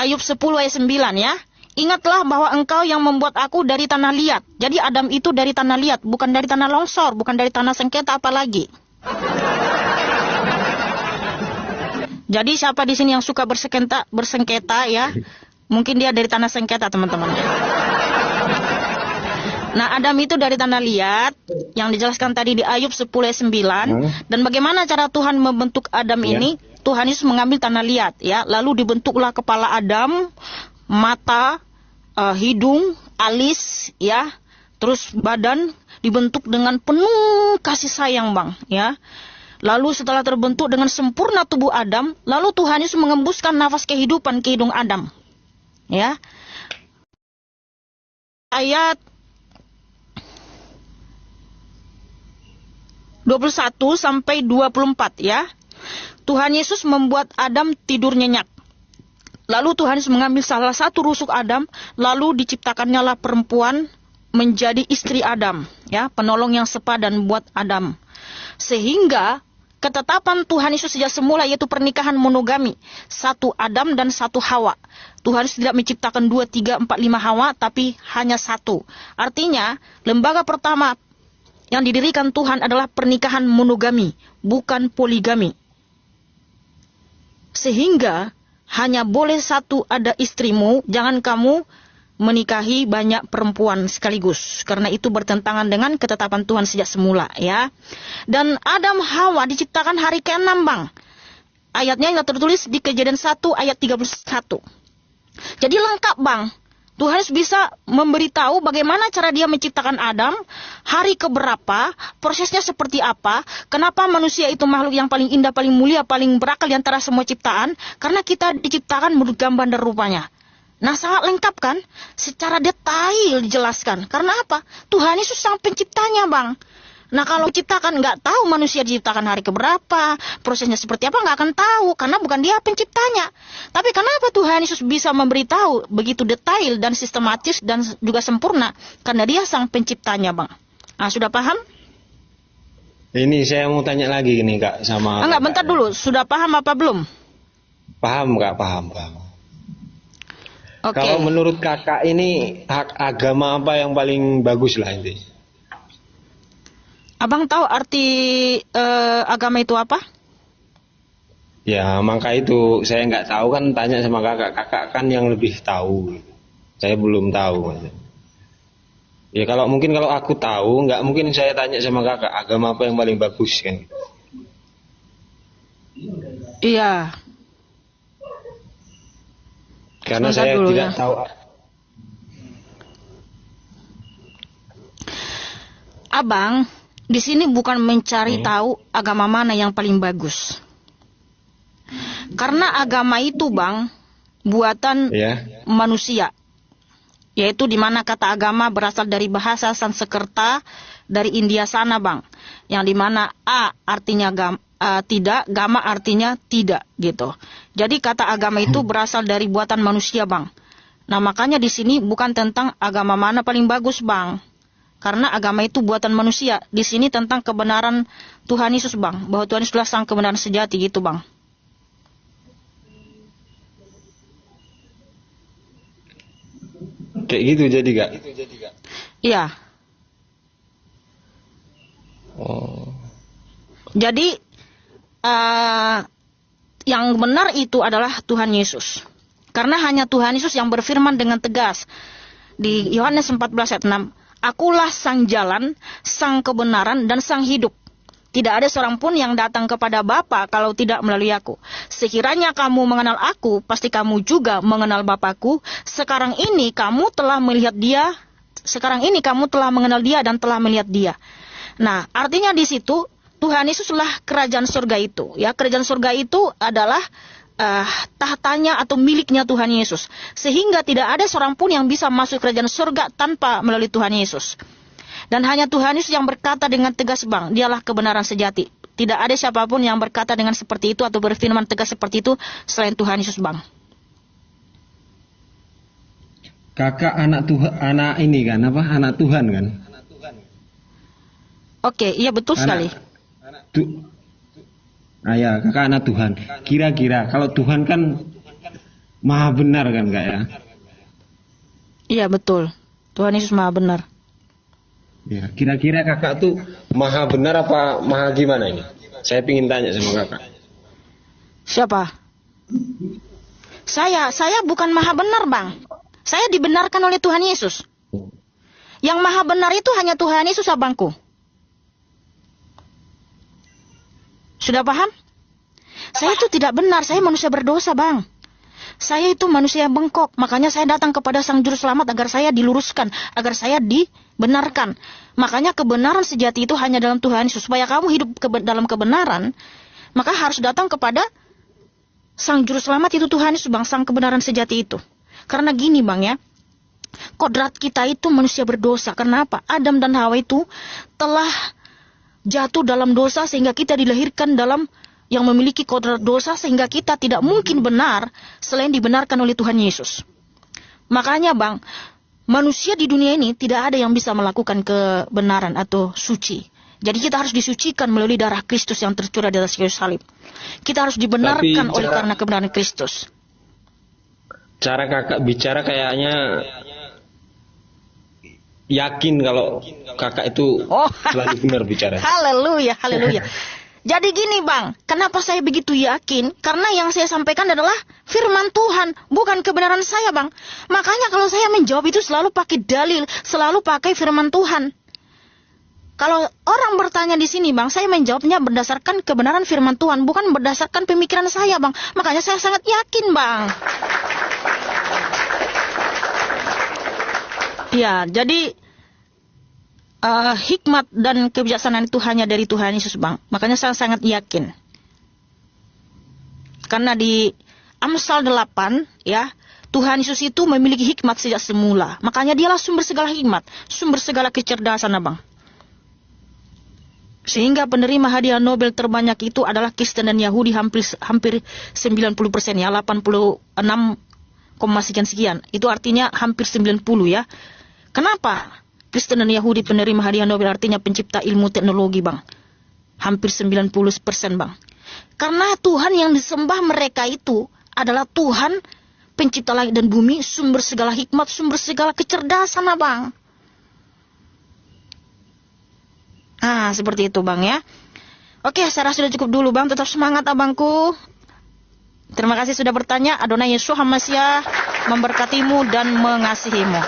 Ayub 10 ayat 9 ya. Ingatlah bahwa engkau yang membuat aku dari tanah liat. Jadi Adam itu dari tanah liat, bukan dari tanah longsor, bukan dari tanah sengketa apalagi. Jadi siapa di sini yang suka bersengketa ya? Mungkin dia dari tanah sengketa, teman-teman. Nah, Adam itu dari tanah liat, yang dijelaskan tadi di Ayub 10 ayat 9. Dan bagaimana cara Tuhan membentuk Adam ini? Tuhan Yesus mengambil tanah liat, ya. Lalu dibentuklah kepala Adam, mata, hidung, alis, ya. Terus badan dibentuk dengan penuh kasih sayang, Bang, ya. Lalu setelah terbentuk dengan sempurna tubuh Adam, lalu Tuhan Yesus mengembuskan nafas kehidupan ke hidung Adam, ya. Ayat 21 sampai 24 ya. Tuhan Yesus membuat Adam tidur nyenyak. Lalu Tuhan Yesus mengambil salah satu rusuk Adam, lalu diciptakannya lah perempuan menjadi istri Adam, ya, penolong yang sepadan buat Adam. Sehingga ketetapan Tuhan Yesus sejak semula yaitu pernikahan monogami, satu Adam dan satu Hawa. Tuhan Yesus tidak menciptakan 2, 3, 4, 5 Hawa, tapi hanya satu. Artinya, lembaga pertama yang didirikan Tuhan adalah pernikahan monogami, bukan poligami. Sehingga hanya boleh satu ada istrimu, jangan kamu menikahi banyak perempuan sekaligus. Karena itu bertentangan dengan ketetapan Tuhan sejak semula, ya. Dan Adam Hawa diciptakan hari ke-6, Bang. Ayatnya yang tertulis di Kejadian 1 ayat 31. Jadi lengkap, Bang. Tuhan bisa memberitahu bagaimana cara dia menciptakan Adam, hari keberapa, prosesnya seperti apa, kenapa manusia itu makhluk yang paling indah, paling mulia, paling berakal di antara semua ciptaan, karena kita diciptakan menurut gambar dan rupanya. Nah, sangat lengkap kan? Secara detail dijelaskan. Karena apa? Tuhan Yesus sang penciptanya, Bang. Nah, kalau ciptakan nggak tahu manusia diciptakan hari keberapa, prosesnya seperti apa, nggak akan tahu, karena bukan dia penciptanya. Tapi kenapa Tuhan Yesus bisa memberitahu begitu detail dan sistematis dan juga sempurna? Karena dia sang penciptanya, Bang. Nah, sudah paham? Ini saya mau tanya lagi nih, Kak, sama Enggak, bentar dulu. Sudah paham apa belum? Paham, Kak, paham. Oke. Kalau menurut Kakak ini hak agama apa yang paling bagus lah ini? Abang tahu arti agama itu apa? Ya, maka itu saya nggak tahu kan, tanya sama kakak. Kakak kan yang lebih tahu. Saya belum tahu. Ya kalau aku tahu, nggak mungkin saya tanya sama kakak agama apa yang paling bagus kan? Iya. Karena Sebentar saya dulu, tidak ya. tahu. Abang di sini bukan mencari tahu agama mana yang paling bagus. Karena agama itu, Bang, buatan manusia. Yaitu di mana kata agama berasal dari bahasa Sanskerta dari India sana, Bang. Yang di mana a artinya tidak, gama artinya tidak gitu. Jadi kata agama itu berasal dari buatan manusia, Bang. Nah, makanya di sini bukan tentang agama mana paling bagus, Bang. Karena agama itu buatan manusia. Di sini tentang kebenaran Tuhan Yesus, Bang. Bahwa Tuhan Yesus adalah sang kebenaran sejati gitu, Bang. Kayak gitu jadi, Kak? Iya. Oh. Jadi yang benar itu adalah Tuhan Yesus. Karena hanya Tuhan Yesus yang berfirman dengan tegas. Di Yohanes 14 ayat 6. Akulah sang jalan, sang kebenaran, dan sang hidup. Tidak ada seorang pun yang datang kepada Bapa kalau tidak melalui aku. Sekiranya kamu mengenal aku, pasti kamu juga mengenal Bapakku. Sekarang ini kamu telah melihat dia. Sekarang ini kamu telah mengenal dia dan telah melihat dia. Nah, artinya di situ Tuhan Yesuslah kerajaan surga itu. Ya, kerajaan surga itu adalah tahtanya atau miliknya Tuhan Yesus. Sehingga tidak ada seorang pun yang bisa masuk kerajaan surga tanpa melalui Tuhan Yesus. Dan hanya Tuhan Yesus yang berkata dengan tegas, Bang, dialah kebenaran sejati. Tidak ada siapapun yang berkata dengan seperti itu atau berfirman tegas seperti itu selain Tuhan Yesus, Bang. Kakak anak Tuhan, anak ini kan apa? Anak Tuhan kan? Oke, iya betul sekali. Ya, kakak anak Tuhan. Kira-kira kalau Tuhan kan maha benar kan Kak ya? Iya betul. Tuhan Yesus maha benar. Ya, kira-kira kakak tuh maha benar apa maha gimana ini? Saya ingin tanya sama kakak. Siapa? Saya bukan maha benar, Bang. Saya dibenarkan oleh Tuhan Yesus. Yang maha benar itu hanya Tuhan Yesus, abangku. Sudah paham? Saya itu tidak benar, saya manusia berdosa, Bang. Saya itu manusia yang bengkok, makanya saya datang kepada Sang Juru Selamat agar saya diluruskan, agar saya dibenarkan. Makanya kebenaran sejati itu hanya dalam Tuhan Yesus. Supaya kamu hidup dalam kebenaran, maka harus datang kepada Sang Juru Selamat, itu Tuhan Yesus, Bang, Sang kebenaran sejati itu. Karena gini, Bang ya, kodrat kita itu manusia berdosa. Karena apa? Adam dan Hawa itu telah jatuh dalam dosa sehingga kita dilahirkan dalam yang memiliki kodrat dosa, sehingga kita tidak mungkin benar selain dibenarkan oleh Tuhan Yesus. Makanya Bang, manusia di dunia ini tidak ada yang bisa melakukan kebenaran atau suci. Jadi kita harus disucikan melalui darah Kristus yang tercurah di atas kayu salib. Kita harus dibenarkan oleh karena kebenaran Kristus. Cara kakak bicara kayaknya yakin kalau kakak itu selalu benar bicara. Haleluya, haleluya. Jadi gini Bang, kenapa saya begitu yakin? Karena yang saya sampaikan adalah firman Tuhan, bukan kebenaran saya Bang. Makanya kalau saya menjawab itu selalu pakai dalil, selalu pakai firman Tuhan. Kalau orang bertanya di sini Bang, saya menjawabnya berdasarkan kebenaran firman Tuhan, bukan berdasarkan pemikiran saya Bang. Makanya saya sangat yakin Bang. Ya, jadi hikmat dan kebijaksanaan itu hanya dari Tuhan Yesus Bang. Makanya saya sangat yakin. Karena di Amsal 8 ya, Tuhan Yesus itu memiliki hikmat sejak semula. Makanya dialah sumber segala hikmat, sumber segala kecerdasan Abang. Sehingga penerima hadiah Nobel terbanyak itu adalah Kristen dan Yahudi hampir 90% ya, 86, sekian. Itu artinya hampir 90 ya. Kenapa? Kristen dan Yahudi penerima hadiah Nobel, artinya pencipta ilmu teknologi Bang. Hampir 90% Bang. Karena Tuhan yang disembah mereka itu adalah Tuhan pencipta langit dan bumi, sumber segala hikmat, sumber segala kecerdasan Bang. Seperti itu Bang ya. Oke, saya rasa sudah cukup dulu Bang. Tetap semangat abangku. Terima kasih sudah bertanya. Adonai Yesus HaMashiach memberkatimu dan mengasihimu.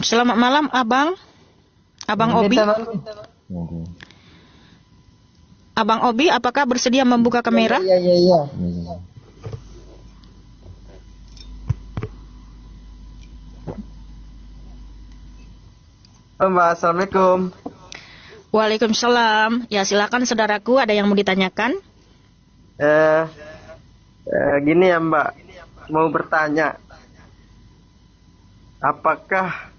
Selamat malam Abang. Abang Obi. Abang Obi, apakah bersedia membuka kamera? Iya. Mbak, Assalamualaikum. Waalaikumsalam. Ya silakan saudaraku, ada yang mau ditanyakan? Gini ya Mbak, mau bertanya. Apakah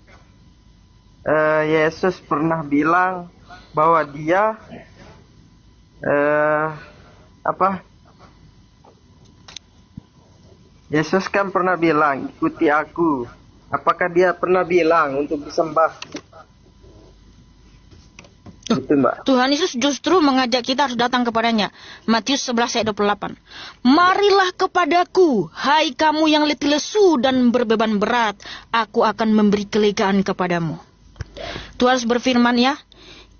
Yesus pernah bilang bahwa dia Yesus kan pernah bilang ikuti aku. Apakah dia pernah bilang untuk disembah? Itu Mbak. Tuhan Yesus justru mengajak kita harus datang kepadanya. Matius 11 ayat 28. Marilah kepadaku, hai kamu yang letih lesu dan berbeban berat, aku akan memberi kelegaan kepadamu. Tuhan Yesus berfirman ya,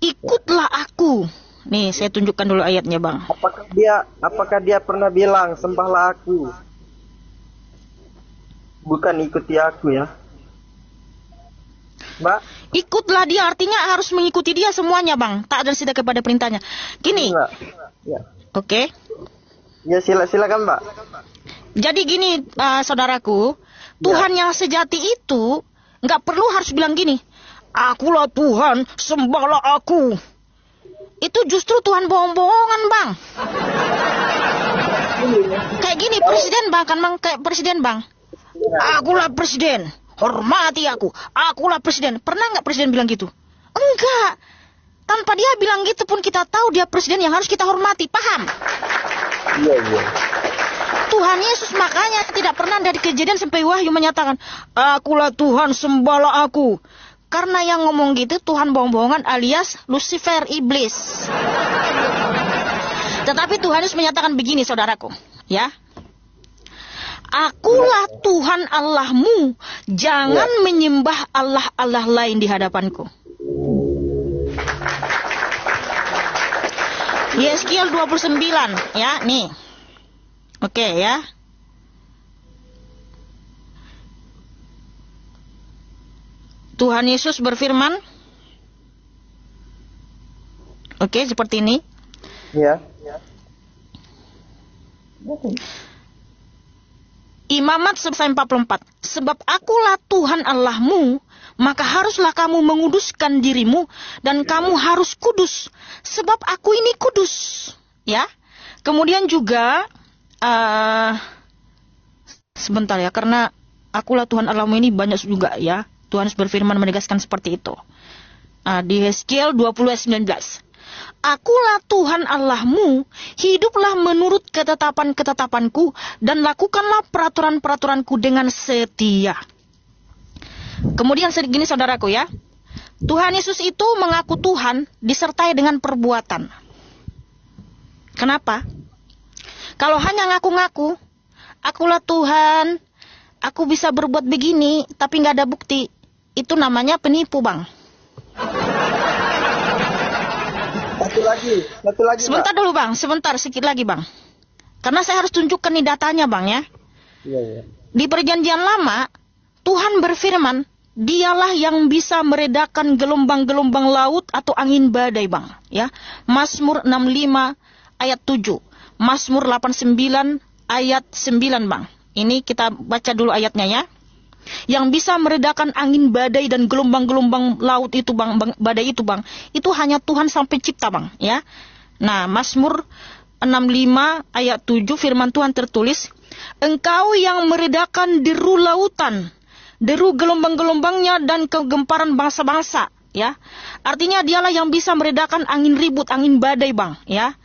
ikutlah aku. Nih, saya tunjukkan dulu ayatnya Bang. Apakah dia pernah bilang sembahlah aku? Bukan ikuti aku ya. Mbak, ikutlah dia artinya harus mengikuti dia semuanya Bang. Taat dan setia kepada perintahnya. Gini. Ya. Oke. Ya silakan Mbak. Jadi gini saudaraku, Tuhan yang sejati itu nggak perlu harus bilang gini, akulah Tuhan, sembahlah aku. Itu justru Tuhan bohong-bohongan Bang. Kayak gini presiden Bang, kan Bang, kayak presiden Bang. Akulah presiden, hormati aku. Akulah presiden. Pernah nggak presiden bilang gitu? Enggak. Tanpa dia bilang gitu pun kita tahu dia presiden yang harus kita hormati. Paham? Iya. Tuhan Yesus makanya tidak pernah dari Kejadian sampai Wahyu menyatakan, akulah Tuhan, sembahlah aku. Karena yang ngomong gitu Tuhan bohong-bohongan alias Lucifer, iblis. Tetapi Tuhan Yesus menyatakan begini, saudaraku, ya. Akulah Tuhan Allahmu, jangan menyembah Allah-Allah lain di hadapanku. Yeskiel 29, ya, nih. Oke, ya. Tuhan Yesus berfirman, oke, seperti ini. Ya. Imamat 44. Sebab akulah Tuhan Allahmu, maka haruslah kamu menguduskan dirimu, dan kamu harus kudus, sebab aku ini kudus. Ya. Kemudian juga, sebentar ya, karena akulah Tuhan Allahmu ini banyak juga ya. Tuhan berfirman menegaskan seperti itu. Di Yeskiel 20:19. Akulah Tuhan Allahmu, hiduplah menurut ketetapan-ketetapanku, dan lakukanlah peraturan-peraturanku dengan setia. Kemudian segini saudaraku ya, Tuhan Yesus itu mengaku Tuhan disertai dengan perbuatan. Kenapa? Kalau hanya ngaku-ngaku, akulah Tuhan, aku bisa berbuat begini, tapi nggak ada bukti, itu namanya penipu, Bang. Satu lagi. Sebentar dulu Bang, sedikit lagi Bang. Karena saya harus tunjukkan nih datanya Bang ya. Iya. Di perjanjian lama, Tuhan berfirman, dialah yang bisa meredakan gelombang-gelombang laut atau angin badai Bang. Ya, Mazmur 65 ayat 7. Mazmur 89 ayat 9 Bang. Ini kita baca dulu ayatnya ya. Yang bisa meredakan angin badai dan gelombang-gelombang laut itu Bang, badai itu Bang, itu hanya Tuhan sampai cipta Bang ya. Nah, Mazmur 65 ayat 7 firman Tuhan tertulis, Engkau yang meredakan deru lautan, deru gelombang-gelombangnya dan kegemparan bangsa-bangsa ya. Artinya dialah yang bisa meredakan angin ribut, angin badai Bang ya.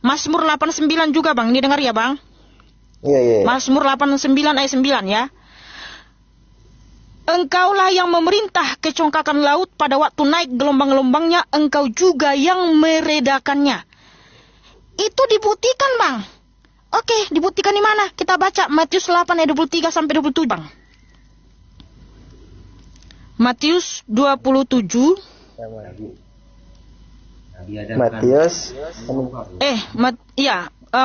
Mazmur 89 juga Bang, ini dengar ya Bang. Iya. Mazmur 89 ayat 9 ya. Engkaulah yang memerintah kecongkakan laut pada waktu naik gelombang-gelombangnya, engkau juga yang meredakannya. Itu dibuktikan Bang. Oke, dibuktikan di mana? Kita baca Matius 8 ayat 23 sampai 27 Bang. Matius 27.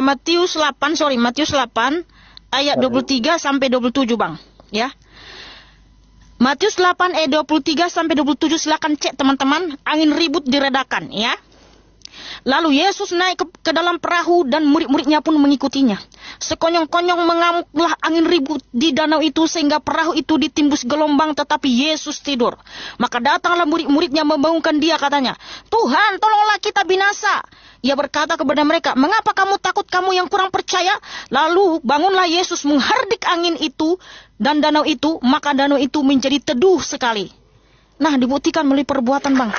Matius 8 ayat 23 sampai 27 Bang, ya. Matius 8 ayat 23 sampai 27 silakan cek teman-teman, angin ribut diredakan ya. Lalu Yesus naik ke dalam perahu dan murid-muridnya pun mengikutinya. Sekonyong-konyong mengamuklah angin ribut di danau itu sehingga perahu itu ditimbus gelombang, tetapi Yesus tidur. Maka datanglah murid-muridnya membangunkan dia, katanya, Tuhan, tolonglah kita binasa. Ia berkata kepada mereka, mengapa kamu takut, kamu yang kurang percaya? Lalu bangunlah Yesus menghardik angin itu dan danau itu, maka danau itu menjadi teduh sekali. Nah, dibuktikan melalui perbuatan Bang.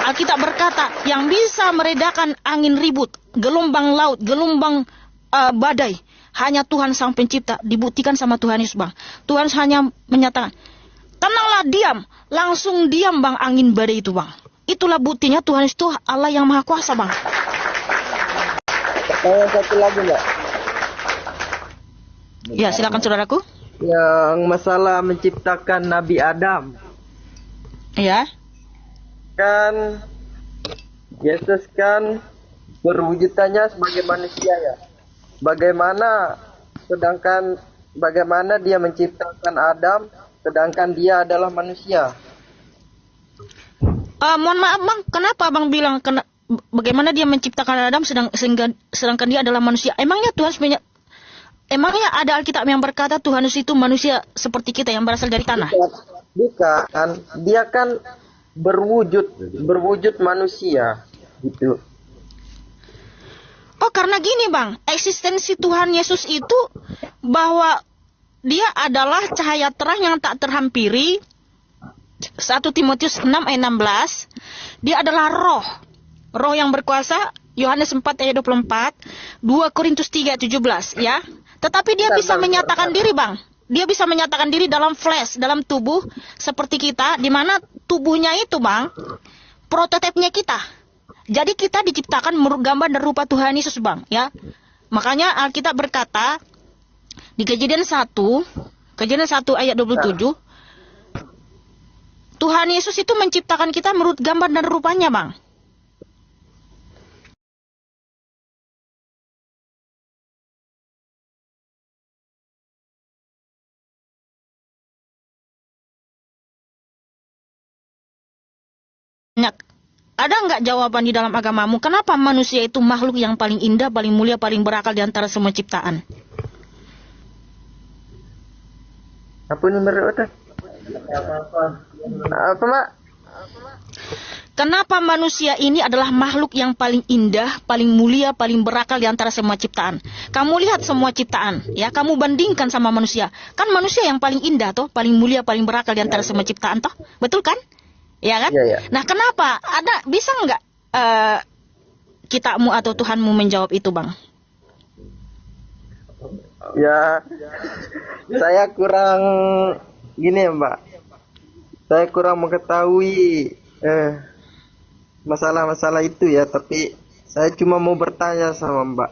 Alkitab berkata, yang bisa meredakan angin ribut, gelombang laut, gelombang badai, hanya Tuhan Sang Pencipta. Dibuktikan sama Tuhan Yesus Bang. Tuhan hanya menyatakan, tenanglah, diam. Langsung diam Bang angin badai itu Bang. Itulah buktinya Tuhan itu Allah yang Maha Kuasa Bang. Pertanyaan satu lagi Mbak. Ya silakan saudaraku. Yang masalah menciptakan Nabi Adam. Ya. Kan Yesus kan berwujudannya sebagai manusia ya. Bagaimana dia menciptakan Adam sedangkan dia adalah manusia? Mohon maaf Bang, kenapa Bang bilang bagaimana dia menciptakan Adam sedangkan dia adalah manusia? Emangnya ada Alkitab yang berkata Tuhan itu manusia seperti kita yang berasal dari tanah? Bukan, dia kan berwujud manusia gitu. Oh, karena gini Bang, eksistensi Tuhan Yesus itu bahwa dia adalah cahaya terang yang tak terhampiri. 1 Timotius 6 ayat 16. Dia adalah roh yang berkuasa. Yohanes 4 ayat 24. 2 Korintus 3 ayat 17 ya. Tetapi dia bisa menyatakan diri Bang. Dia bisa menyatakan diri dalam flesh, dalam tubuh seperti kita, di mana tubuhnya itu, Bang, prototipnya kita. Jadi kita diciptakan menurut gambar dan rupa Tuhan Yesus, Bang, ya. Makanya Alkitab berkata di Kejadian 1 ayat 27, Tuhan Yesus itu menciptakan kita menurut gambar dan rupanya, Bang. Ada nggak jawaban di dalam agamamu? Kenapa manusia itu makhluk yang paling indah, paling mulia, paling berakal di antara semua ciptaan? Apa nih berarti? Apa, Mak? Kenapa manusia ini adalah makhluk yang paling indah, paling mulia, paling berakal di antara semua ciptaan? Kamu lihat semua ciptaan, ya, kamu bandingkan sama manusia. Kan manusia yang paling indah, toh, paling mulia, paling berakal di antara semua ciptaan, toh? Betul kan? Ya kan? Ya, ya. Nah, kenapa? Bisa nggak kitamu atau Tuhanmu menjawab itu, Bang? Ya, saya kurang gini ya, Mbak. Saya kurang mengetahui masalah-masalah itu ya, tapi saya cuma mau bertanya sama Mbak.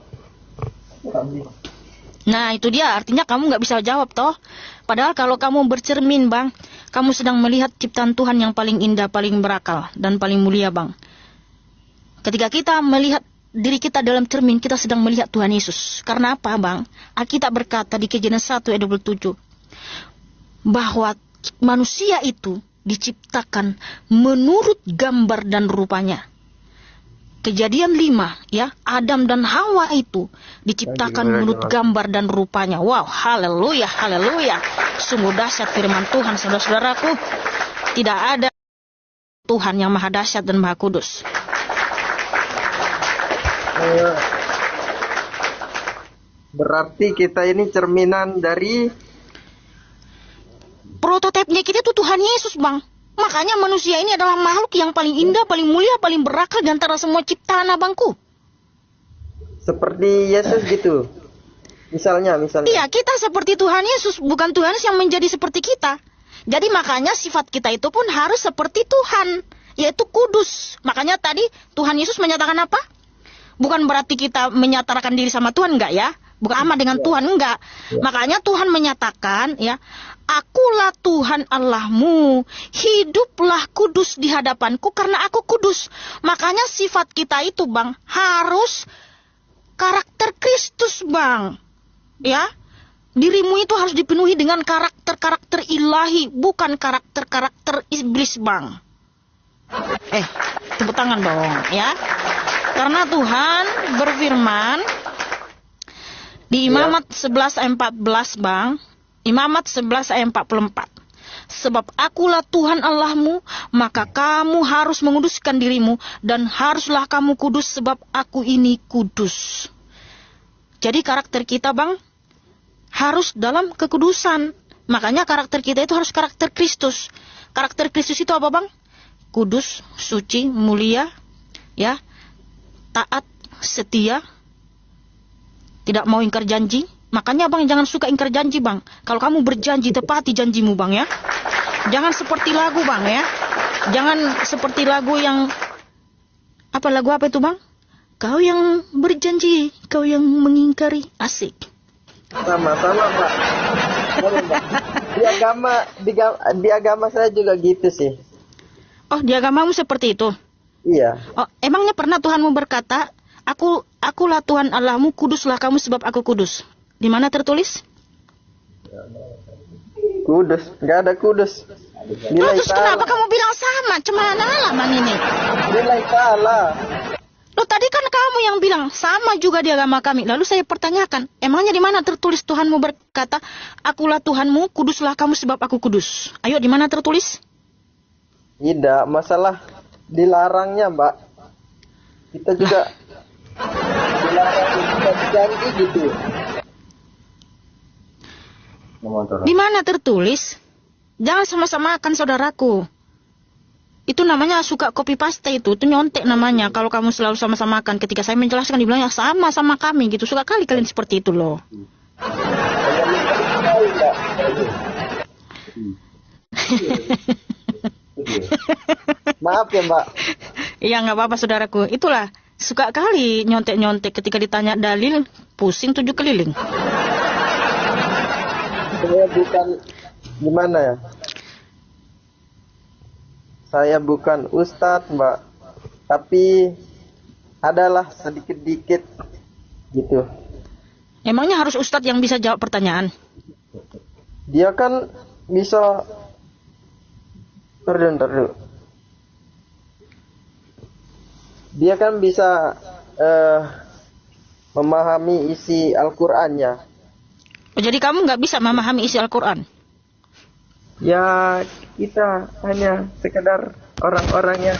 Nah, itu dia, artinya kamu nggak bisa jawab, toh. Padahal kalau kamu bercermin, Bang, kamu sedang melihat ciptaan Tuhan yang paling indah, paling berakal, dan paling mulia, Bang. Ketika kita melihat diri kita dalam cermin, kita sedang melihat Tuhan Yesus. Karena apa, Bang? Alkitab berkata di Kejadian 1 ayat 27, bahwa manusia itu diciptakan menurut gambar dan rupanya. Kejadian 5, ya, Adam dan Hawa itu diciptakan menurut gambar dan rupanya. Wow, haleluya, haleluya. Sungguh dahsyat firman Tuhan, saudara-saudaraku. Tidak ada Tuhan yang maha dahsyat dan maha kudus. Berarti kita ini cerminan dari prototipnya kita itu Tuhan Yesus, Bang. Makanya manusia ini adalah makhluk yang paling indah, paling mulia, paling berakal di antara semua ciptaan, abangku. Seperti Yesus gitu. Misalnya. Iya, kita seperti Tuhan Yesus, bukan Tuhan Yesus yang menjadi seperti kita. Jadi makanya sifat kita itu pun harus seperti Tuhan, yaitu kudus. Makanya tadi Tuhan Yesus menyatakan apa? Bukan berarti kita menyatakan diri sama Tuhan, enggak ya? Bukan sama dengan Tuhan, enggak. Makanya Tuhan menyatakan, ya, Akulah Tuhan Allahmu, hiduplah kudus di hadapanku karena aku kudus. Makanya sifat kita itu, Bang, harus karakter Kristus, Bang. Ya, dirimu itu harus dipenuhi dengan karakter-karakter ilahi, bukan karakter-karakter iblis, Bang. Tepuk tangan dong, ya. Karena Tuhan berfirman di Imamat 11 ayat 14, Bang. Imamat 11 ayat 44. Sebab akulah Tuhan Allahmu, maka kamu harus menguduskan dirimu, dan haruslah kamu kudus sebab aku ini kudus. Jadi karakter kita, Bang, harus dalam kekudusan. Makanya karakter kita itu harus karakter Kristus. Karakter Kristus itu apa, Bang? Kudus, suci, mulia, ya, taat, setia, tidak mau ingkar janji. Makanya, Bang, jangan suka ingkar janji, Bang. Kalau kamu berjanji, tepati janjimu, Bang, ya. Jangan seperti lagu, Bang, ya. Jangan seperti lagu yang lagu apa itu, Bang? Kau yang berjanji, kau yang mengingkari. Asik. Sama-sama, Pak. Di agama saya juga gitu sih. Oh, di agamamu seperti itu? Iya. Oh, emangnya pernah Tuhanmu berkata, Akulah Tuhan Allahmu, kuduslah kamu sebab aku kudus. Di mana tertulis? Kudus, nggak ada kudus. Terus kenapa kamu bilang sama? Cemana lah, Bang, ini? Nilai salah. Loh, tadi kan kamu yang bilang sama juga di agama kami. Lalu saya pertanyakan, emangnya di mana tertulis Tuhanmu berkata, Akulah Tuhanmu, kuduslah kamu sebab aku kudus? Ayo, di mana tertulis? Tidak, masalah dilarangnya, Mbak. Kita juga dilarang, kita janji gitu. Di mana tertulis? Jangan sama-samakan, saudaraku. Itu namanya suka copy paste itu nyontek namanya. Kalau kamu selalu sama-samakan, ketika saya menjelaskan dibilang ya sama kami gitu. Suka kali kalian seperti itu loh. Maaf ya Mbak. Iya, nggak apa-apa saudaraku. Itulah, suka kali nyontek-nyontek ketika ditanya dalil, pusing 7 keliling. Saya bukan gimana ya? Saya bukan ustadz Mbak, tapi adalah sedikit-dikit gitu. Emangnya harus ustadz yang bisa jawab pertanyaan? Dia kan bisa Ntar dulu. Dia kan bisa memahami isi Al-Qur'annya. Oh, jadi kamu nggak bisa memahami isi Al-Quran? Ya, kita hanya sekedar orang-orang yang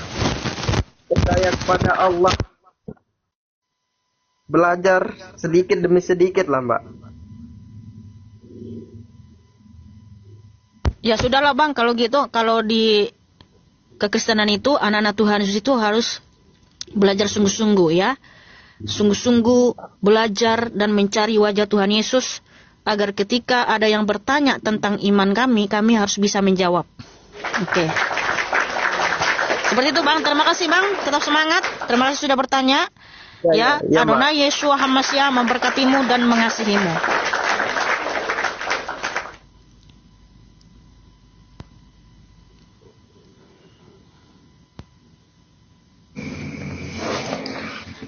percaya kepada Allah. Belajar sedikit demi sedikit lah, Mbak. Ya sudahlah Bang, kalau gitu, kalau di kekristenan itu, anak-anak Tuhan Yesus itu harus belajar sungguh-sungguh ya. Sungguh-sungguh belajar dan mencari wajah Tuhan Yesus, agar ketika ada yang bertanya tentang iman kami harus bisa menjawab. Oke. Seperti itu Bang, terima kasih Bang, tetap semangat. Terima kasih sudah bertanya. Ya, Adonai Yeshua HaMashiach memberkatimu dan mengasihimu.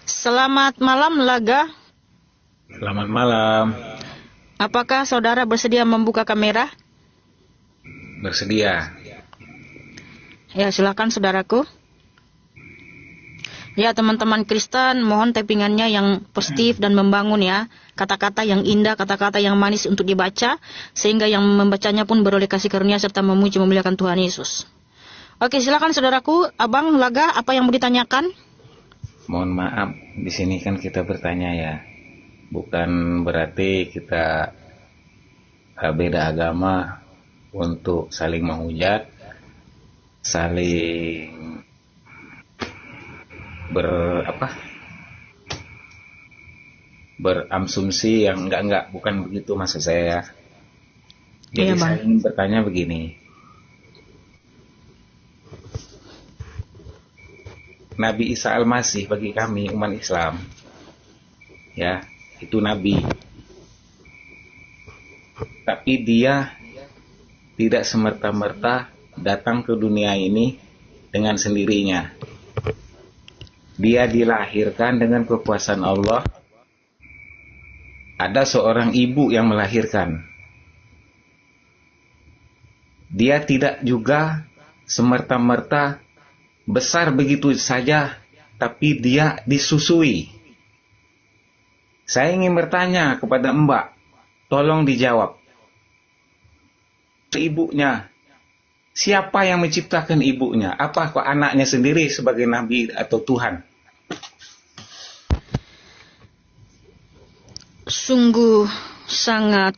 Selamat malam Laga. Selamat malam. Apakah saudara bersedia membuka kamera? Bersedia. Ya, silakan saudaraku. Ya, teman-teman Kristen, mohon tappingannya yang positif dan membangun ya. Kata-kata yang indah, kata-kata yang manis untuk dibaca, sehingga yang membacanya pun beroleh kasih karunia serta memuji memuliakan Tuhan Yesus. Oke, silakan saudaraku. Abang Laga, apa yang mau ditanyakan? Mohon maaf, di sini kan kita bertanya ya. Bukan berarti kita beda agama untuk saling menghujat, saling beramsumsi yang enggak, bukan begitu maksud saya. Jadi Iya, Bang. saya ingin bertanya begini. Nabi Isa Al-Masih bagi kami umat Islam, ya, itu Nabi. Tapi dia tidak semerta-merta datang ke dunia ini dengan sendirinya. Dia dilahirkan dengan kekuasaan Allah. Ada seorang ibu yang melahirkan. Dia tidak juga semerta-merta besar begitu saja, tapi dia disusui. Saya ingin bertanya kepada Mbak, tolong dijawab. Ibunya, siapa yang menciptakan ibunya? Apa kok anaknya sendiri sebagai nabi atau Tuhan? Sungguh sangat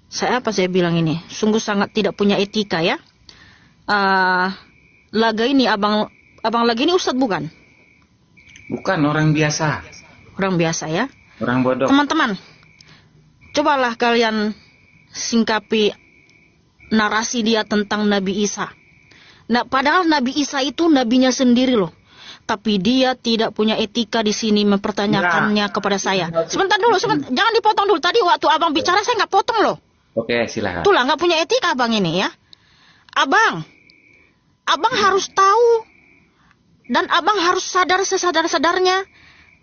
saya bilang ini? Sungguh sangat tidak punya etika ya. Laga ini abang Laga ini ustadz bukan? Bukan, orang biasa. Orang biasa ya. Orang bodoh. Teman-teman, cobalah kalian singkapi narasi dia tentang Nabi Isa. Nah, padahal Nabi Isa itu nabinya sendiri loh. Tapi dia tidak punya etika di sini mempertanyakannya kepada saya. Sebentar dulu, jangan dipotong dulu. Tadi waktu abang bicara saya nggak potong loh. Oke, silakan. Itulah nggak punya etika abang ini ya. Abang harus tahu dan abang harus sadar sesadar-sadarnya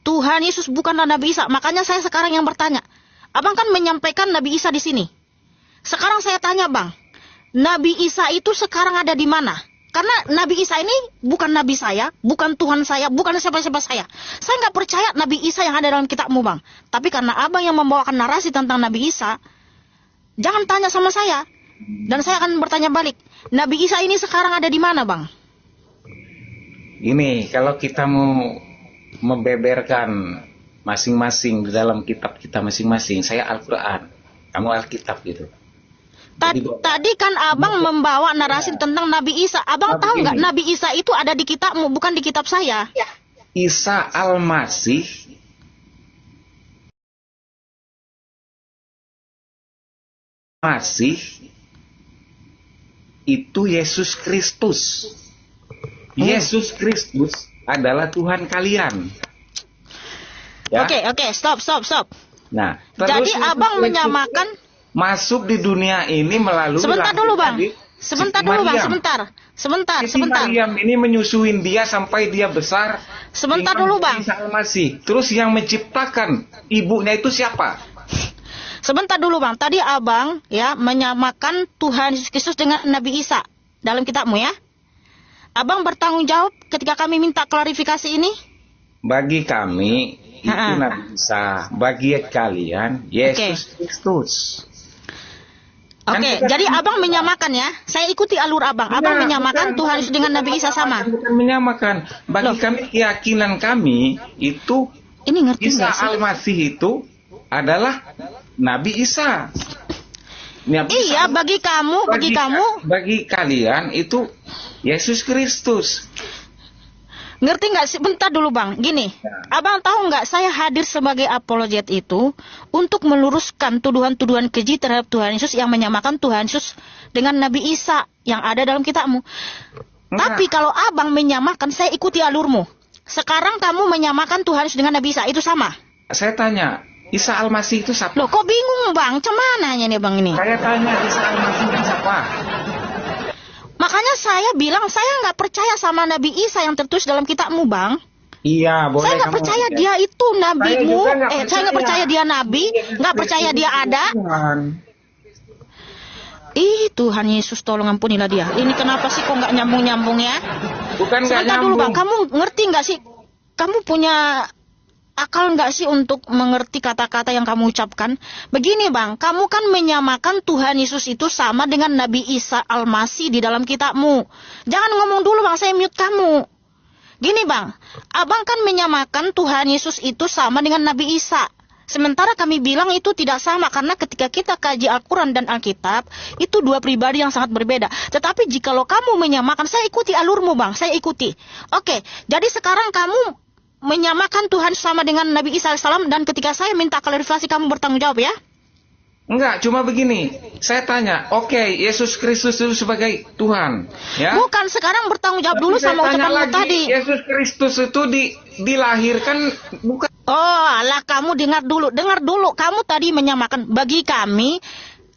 Tuhan Yesus bukanlah Nabi Isa. Makanya saya sekarang yang bertanya. Abang kan menyampaikan Nabi Isa di sini. Sekarang saya tanya Bang, Nabi Isa itu sekarang ada di mana? Karena Nabi Isa ini bukan Nabi saya, bukan Tuhan saya, bukan siapa-siapa saya. Saya nggak percaya Nabi Isa yang ada dalam kitabmu Bang. Tapi karena abang yang membawakan narasi tentang Nabi Isa, jangan tanya sama saya. Dan saya akan bertanya balik, Nabi Isa ini sekarang ada di mana Bang? Ini kalau kita mau membeberkan masing-masing di dalam kitab kita masing-masing, saya Al-Quran, kamu Alkitab gitu. Tadi kan abang membawa narasi tentang Nabi Isa. Abang tahu nggak Nabi Isa itu ada di kitabmu, bukan di kitab saya? Isa Al-Masih Masih itu Yesus Kristus. Yesus Kristus adalah Tuhan kalian. Ya? Oke, stop. Nah, Jadi Yesus abang Kristus menyamakan. masuk di dunia ini melalui Sebentar dulu bang. lahir dari Sebentar Siti dulu bang. Maryam. Sebentar. Siti Maryam ini menyusuin dia sampai dia besar. Sebentar dengan dulu, Bang. Isa Al-Masih. Terus yang menciptakan ibunya itu siapa? Sebentar dulu bang. Tadi abang ya menyamakan Tuhan Yesus Kristus dengan Nabi Isa dalam kitabmu ya. Abang bertanggung jawab ketika kami minta klarifikasi ini. Bagi kami itu Ha-ha. Nabi Isa. Bagi kalian Yesus Kristus. Kan Oke, kita jadi kan- abang menyamakan ya. Saya ikuti alur abang. Abang Enggak, menyamakan bukan. Tuhan Yesus dengan Nabi Isa sama. Bukan menyamakan. Bagi Loh. kami keyakinan kami itu Ini ngerti Isa nggak sih? Al-Masih itu adalah Nabi Isa. Nabi Iya, Isa- bagi kalian itu Yesus Kristus. Ngerti nggak sih? Bentar dulu bang. Gini, Ya. abang tahu nggak? Saya hadir sebagai apologet itu untuk meluruskan tuduhan-tuduhan keji terhadap Tuhan Yesus yang menyamakan Tuhan Yesus dengan Nabi Isa yang ada dalam kitabmu. Enggak. Tapi kalau abang menyamakan, saya ikuti alurmu. Sekarang kamu menyamakan Tuhan Yesus dengan Nabi Isa, itu sama. Saya tanya, Isa Al-Masih itu siapa? Loh, kok bingung bang? Cemananya nih bang ini? Saya tanya Isa Al-Masih itu siapa? Makanya saya bilang saya nggak percaya sama Nabi Isa yang tertulis dalam kitabmu bang. Iya, boleh. Saya nggak kamu- percaya dia itu nabimu. juga nggak Saya nggak percaya dia nabi, nggak percaya dia ada. Tuhan. Ih, Tuhan Yesus tolong ampunilah dia. Ini kenapa sih kok nggak nyambung-nyambung ya? Bukan nggak Sebentar dulu bang, nyambung. kamu ngerti nggak sih? Kamu punya akal nggak sih untuk mengerti kata-kata yang kamu ucapkan? Begini bang, kamu kan menyamakan Tuhan Yesus itu sama dengan Nabi Isa Al-Masih di dalam kitabmu. Jangan ngomong dulu bang, saya mute kamu. Gini bang, abang kan menyamakan Tuhan Yesus itu sama dengan Nabi Isa. Sementara kami bilang itu tidak sama karena ketika kita kaji Al-Quran dan Alkitab, itu dua pribadi yang sangat berbeda. Tetapi jikalau kamu menyamakan, saya ikuti alurmu bang, saya ikuti. Oke, jadi sekarang kamu menyamakan Tuhan sama dengan Nabi Isa AS dan ketika saya minta klarifikasi kamu bertanggung jawab ya. Enggak, cuma begini. Saya tanya, oke, Yesus Kristus itu sebagai Tuhan, ya? Bukan, sekarang bertanggung jawab dulu Tapi saya sama tanya ucapanmu lagi, tadi. Yesus Kristus itu dilahirkan bukan. Oh alah, kamu dengar dulu. Kamu tadi menyamakan, bagi kami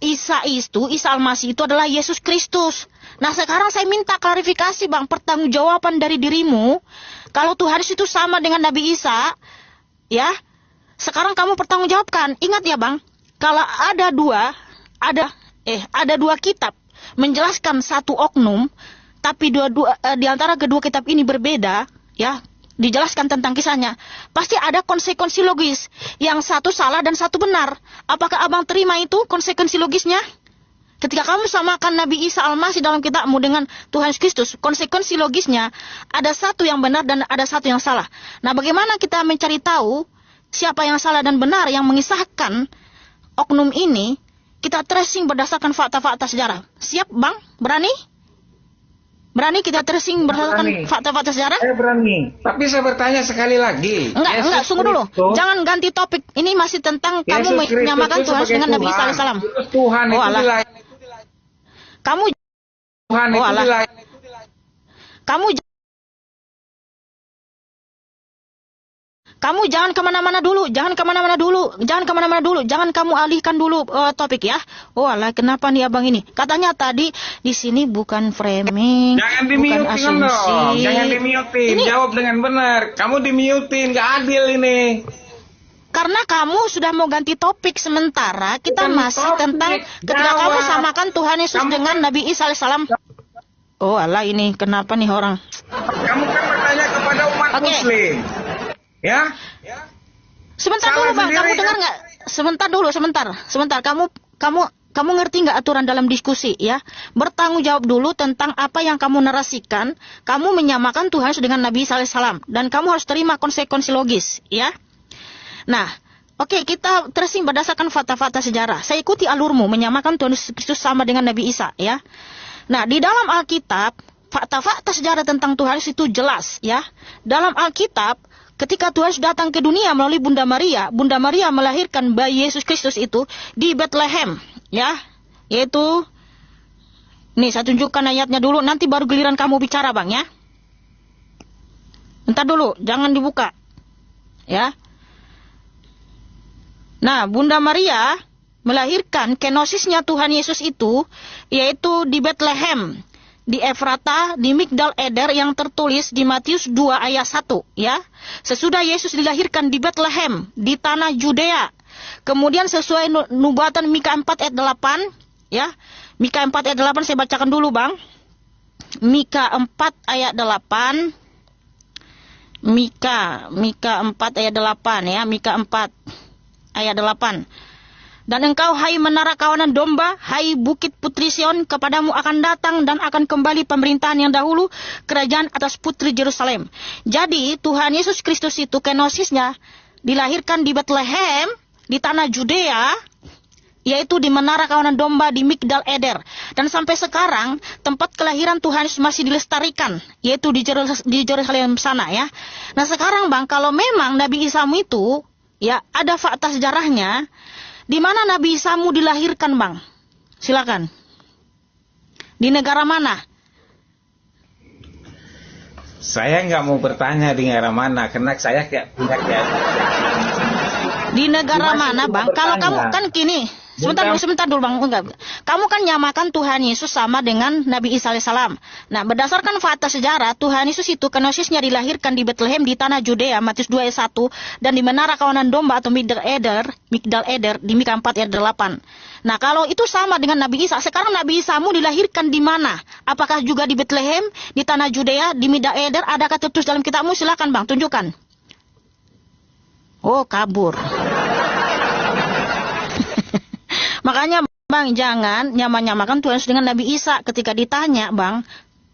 Isa Al-Masih itu adalah Yesus Kristus. Nah sekarang saya minta klarifikasi bang, pertanggungjawaban dari dirimu. Kalau Tuhan itu sama dengan Nabi Isa, ya, sekarang kamu pertanggungjawabkan. Ingat ya bang, kalau ada dua kitab menjelaskan satu oknum, tapi di antara kedua kitab ini berbeda, ya, dijelaskan tentang kisahnya, pasti ada konsekuensi logis. Yang satu salah dan satu benar. Apakah abang terima itu konsekuensi logisnya? Ketika kamu samakan Nabi Isa Al-Masih dalam kitabmu dengan Tuhan Yesus Kristus, konsekuensi logisnya ada satu yang benar dan ada satu yang salah. Nah, bagaimana kita mencari tahu siapa yang salah dan benar yang mengisahkan oknum ini? Kita tracing berdasarkan fakta-fakta sejarah. Siap, Bang? Berani? Berani kita tracing berdasarkan Berani. fakta-fakta sejarah? Saya berani. Tapi saya bertanya sekali lagi. Enggak, sungguh dulu. Jangan ganti topik. Ini masih tentang kamu Yesus Kristus menyamakan itu Tuhan sebagai dengan Nabi Isa Tuhan. alaihissalam. Terus Tuhan Oh, itu alah. dilahirkan. Kamu Tuhan Oh, itu alah. dilahirkan. Kamu jangan kemana-mana dulu, jangan kamu alihkan dulu topik ya. Oh alah, kenapa nih abang ini? Katanya tadi di sini bukan framing, Jangan bukan dimiutin asumsi. dong. Jangan dimiutin. Ini Jawab dengan benar. Kamu dimiutin, nggak adil ini. karena kamu sudah mau ganti topik sementara kita Bukan masih topik, tentang ketika jawab. kamu samakan Tuhan Yesus Kamu dengan Nabi Isa alaihissalam. Oh alah, ini kenapa nih orang? Kamu kan bertanya kepada umat Oke. Muslim. Ya? Sebentar Salah dulu bang, sendiri, kamu dengar kan? nggak? Sebentar. Kamu ngerti nggak aturan dalam diskusi ya? Bertanggung jawab dulu tentang apa yang kamu narasikan. Kamu menyamakan Tuhan dengan Nabi Isa alaihissalam dan kamu harus terima konsekuensi logis, ya. Nah, oke, kita tracing berdasarkan fakta-fakta sejarah. Saya ikuti alurmu menyamakan Tuhan Yesus Kristus sama dengan Nabi Isa, ya. Nah, di dalam Alkitab fakta-fakta sejarah tentang Tuhan Yesus itu jelas, ya. Dalam Alkitab ketika Tuhan Yesus datang ke dunia melalui Bunda Maria melahirkan bayi Yesus Kristus itu di Bethlehem, ya. Yaitu, nih saya tunjukkan ayatnya dulu, nanti baru giliran kamu bicara Bang ya. Bentar dulu, jangan dibuka. Ya. Nah, Bunda Maria melahirkan kenosisnya Tuhan Yesus itu, yaitu di Bethlehem, di Efrata, di Migdal Eder yang tertulis di Matius 2 ayat 1. Ya. Sesudah Yesus dilahirkan di Bethlehem, di tanah Judea. Kemudian sesuai nubuatan Mika 4 ayat 8, ya. Mika 4 ayat 8 saya bacakan dulu Bang. Mika 4 ayat 8. Mika 4 ayat 8 ya. Mika 4 ayat 8. Dan engkau hai menara kawanan domba, hai bukit putri Sion, kepadamu akan datang dan akan kembali pemerintahan yang dahulu, kerajaan atas putri Yerusalem. Jadi Tuhan Yesus Kristus itu kenosisnya dilahirkan di Bethlehem, di tanah Judea, yaitu di menara kawanan domba di Migdal Eder. Dan sampai sekarang tempat kelahiran Tuhan Yesus masih dilestarikan, yaitu di Yerusalem sana ya. Nah sekarang Bang, kalau memang Nabi Isamu itu ya ada fakta sejarahnya, di mana Nabi Isamu dilahirkan Bang? Silakan. Di negara mana? Saya nggak mau bertanya di negara mana, karena saya kayak punya di negara mana Bang? Kalau kamu kan gini, sebentar dulu Bang. Enggak. Kamu kan nyamakan Tuhan Yesus sama dengan Nabi Isa alaihissalam. Nah, berdasarkan fakta sejarah, Tuhan Yesus itu kenosisnya dilahirkan di Bethlehem di tanah Judea, Matius 2 ayat 1, dan di menara kawanan domba atau Migdal Eder di Mika 4 ayat 8. Nah, kalau itu sama dengan Nabi Isa, sekarang Nabi Isamu dilahirkan di mana? Apakah juga di Bethlehem, di tanah Judea, di Migdal Eder? Adakah tertulis dalam kitabmu? Silakan Bang, tunjukkan. Oh, kabur. Makanya Bang, jangan nyamakan Tuhan Yesus dengan Nabi Isa. Ketika ditanya Bang,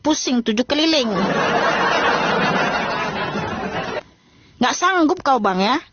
pusing 7 keliling. Nggak sanggup kau Bang ya.